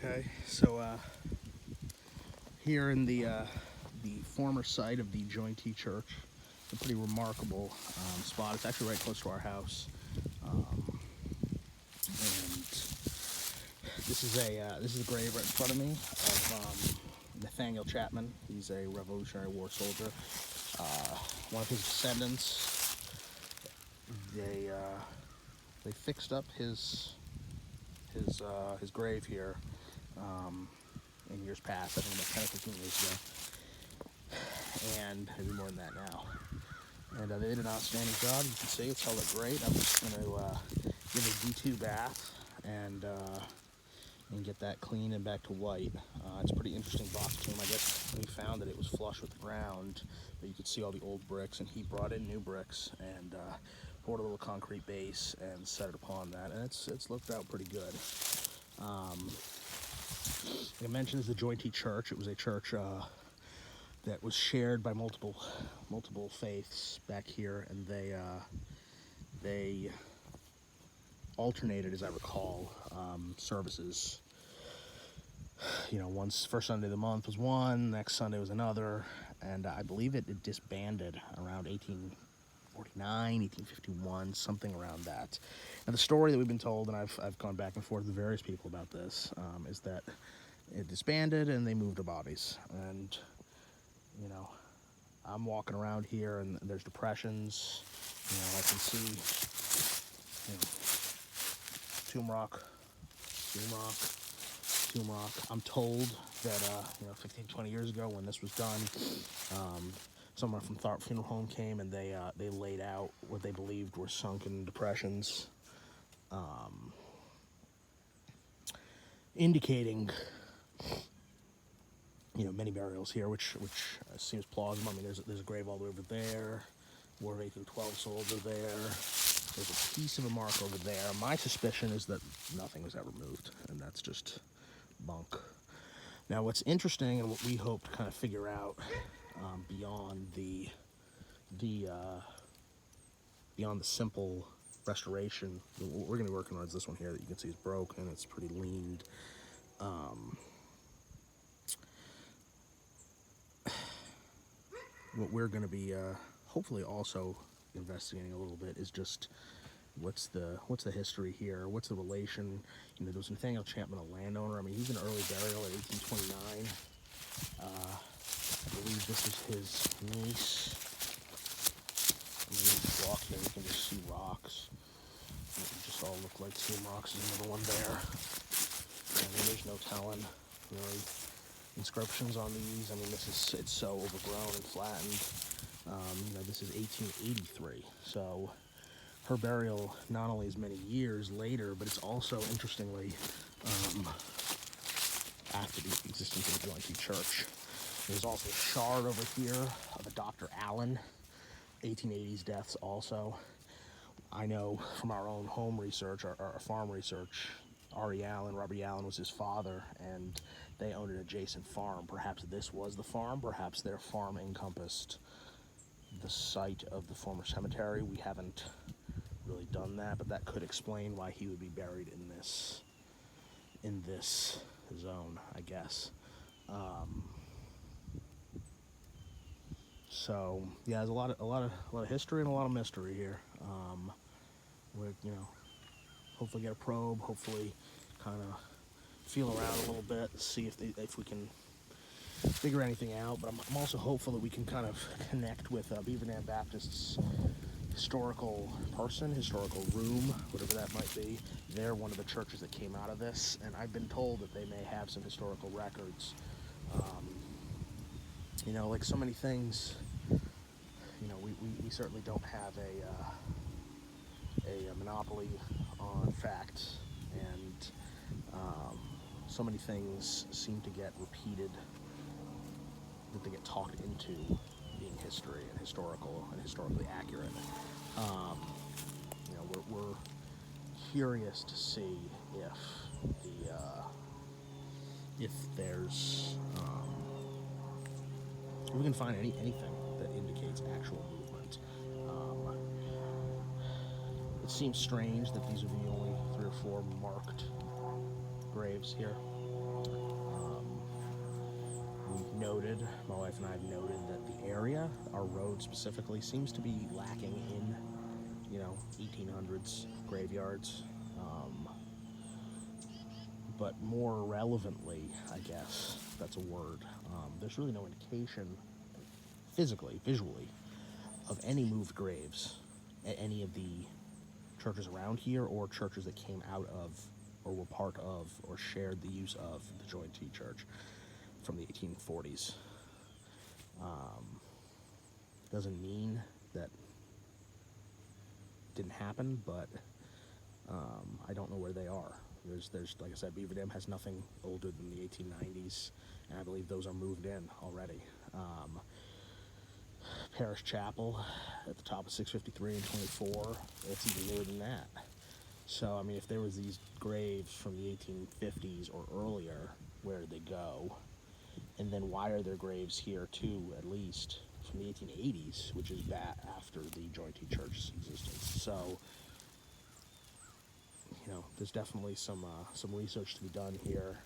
Okay, so here in the former site of the Jointee Church, it's a pretty remarkable spot. It's actually right close to our house, and this is a grave right in front of me of Nathaniel Chapman. He's a Revolutionary War soldier. One of his descendants. They fixed up his grave here in years past. I think about 10 or 15 years ago, and maybe more than that now. And they did an outstanding job. You can see it's held up great. I'm just going to give a D2 bath and get that clean and back to white. It's a pretty interesting box tomb. I guess we found that it was flush with the ground, but you could see all the old bricks, and he brought in new bricks and poured a little concrete base and set it upon that, and it's looked out pretty good. Like I mentioned, it's the Jointee Church. It was a church that was shared by multiple faiths back here, and they alternated, as I recall, services. You know, first Sunday of the month was one, next Sunday was another, and I believe it disbanded around 1849, 1851, something around that. And the story that we've been told, and I've gone back and forth with various people about this, is that it disbanded and they moved the bodies. And, you know, I'm walking around here and there's depressions. You know, I can see, tomb rock. I'm told that, 15, 20 years ago when this was done, someone from Tharp Funeral Home came and they laid out what they believed were sunken depressions, indicating, many burials here, which seems plausible. I mean, there's a grave all the way over there. War of 1812 soldier there. There's a piece of a mark over there. My suspicion is that nothing was ever moved, and that's just bunk. Now, what's interesting and what we hope to kind of figure out beyond the simple restoration, what we're going to be working on is this one here that you can see is broken. It's pretty leaned. What we're going to be hopefully also investigating a little bit is just what's the history here, what's the relation. There was Nathaniel Chapman, a landowner. I mean, he's an early burial at 1829. I believe this is his niece. I mean, you just walk here, you can just see rocks. It just all look like tomb rocks. There's another one there. I mean, there's no telling, really, inscriptions on these. I mean, it's so overgrown and flattened. This is 1883, so her burial not only is many years later, but it's also, interestingly, after the existence of the Jointee Church. There's also a shard over here of a Dr. Allen, 1880s deaths also. I know from our own home research, our farm research, Robert Allen was his father, and they owned an adjacent farm. Perhaps this was the farm, perhaps their farm encompassed the site of the former cemetery. We haven't really done that, but that could explain why he would be buried in this zone, I guess. So yeah, there's a lot of history and a lot of mystery here. We're hopefully get a probe, hopefully kind of feel around a little bit, see if we can figure anything out. But I'm also hopeful that we can kind of connect with Beaver Dam Baptist's historical room, whatever that might be. They're one of the churches that came out of this, and I've been told that they may have some historical records. Like so many things, we certainly don't have a monopoly on facts, and so many things seem to get repeated, that they get talked into being history and historical and historically accurate. We're curious to see if there's if we can find anything that indicates actual movement. It seems strange that these are the only 3 or 4 marked graves here. noted, my wife and I have noted that the area, our road specifically, seems to be lacking in, 1800s graveyards. But more relevantly, I guess that's a word, there's really no indication physically, visually, of any moved graves at any of the churches around here or churches that came out of or were part of or shared the use of the Jointee Church from the 1840s. Doesn't mean that didn't happen, but I don't know where they are. There's like I said, Beaver Dam has nothing older than the 1890s, and I believe those are moved in already. Parish Chapel at the top of 653 and 24, it's even newer than that. So, I mean, if there was these graves from the 1850s or earlier, where did they go? And then why are there graves here, too, at least, from the 1880s, which is back after the Jointee Church's existence? So, there's definitely some research to be done here.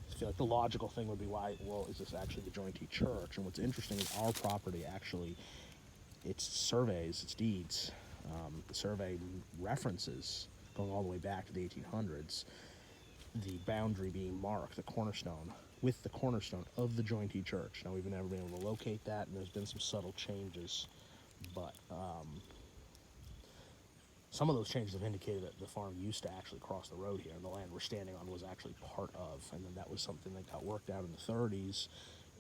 I feel like the logical thing would be, is this actually the Jointee Church? And what's interesting is our property actually, its surveys, its deeds, the survey references going all the way back to the 1800s, the boundary being marked, the cornerstone, with the cornerstone of the Jointee Church. Now, we've never been able to locate that, and there's been some subtle changes, but some of those changes have indicated that the farm used to actually cross the road here, and the land we're standing on was actually part of, and then that was something that got worked out in the 30s,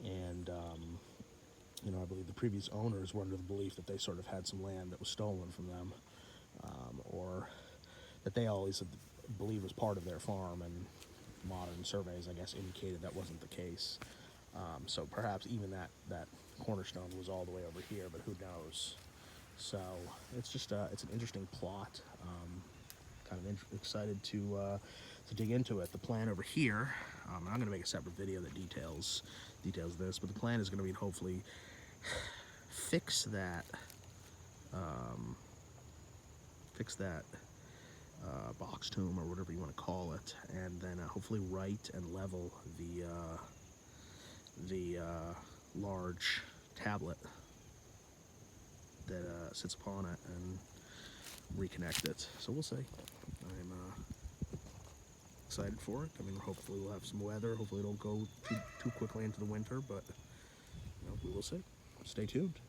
and I believe the previous owners were under the belief that they sort of had some land that was stolen from them, or that they always believed was part of their farm, and modern surveys, I guess, indicated that wasn't the case. So perhaps even that cornerstone was all the way over here, but who knows? So it's just it's an interesting plot. Kind of excited to dig into it. The plan over here, I'm going to make a separate video that details this, but the plan is going to be to hopefully fix that box tomb or whatever you want to call it, and then hopefully right and level the large tablet that sits upon it and reconnect it. So we'll see. I'm excited for it. I mean, hopefully we'll have some weather. Hopefully it don't go too quickly into the winter, but we will see. Stay tuned.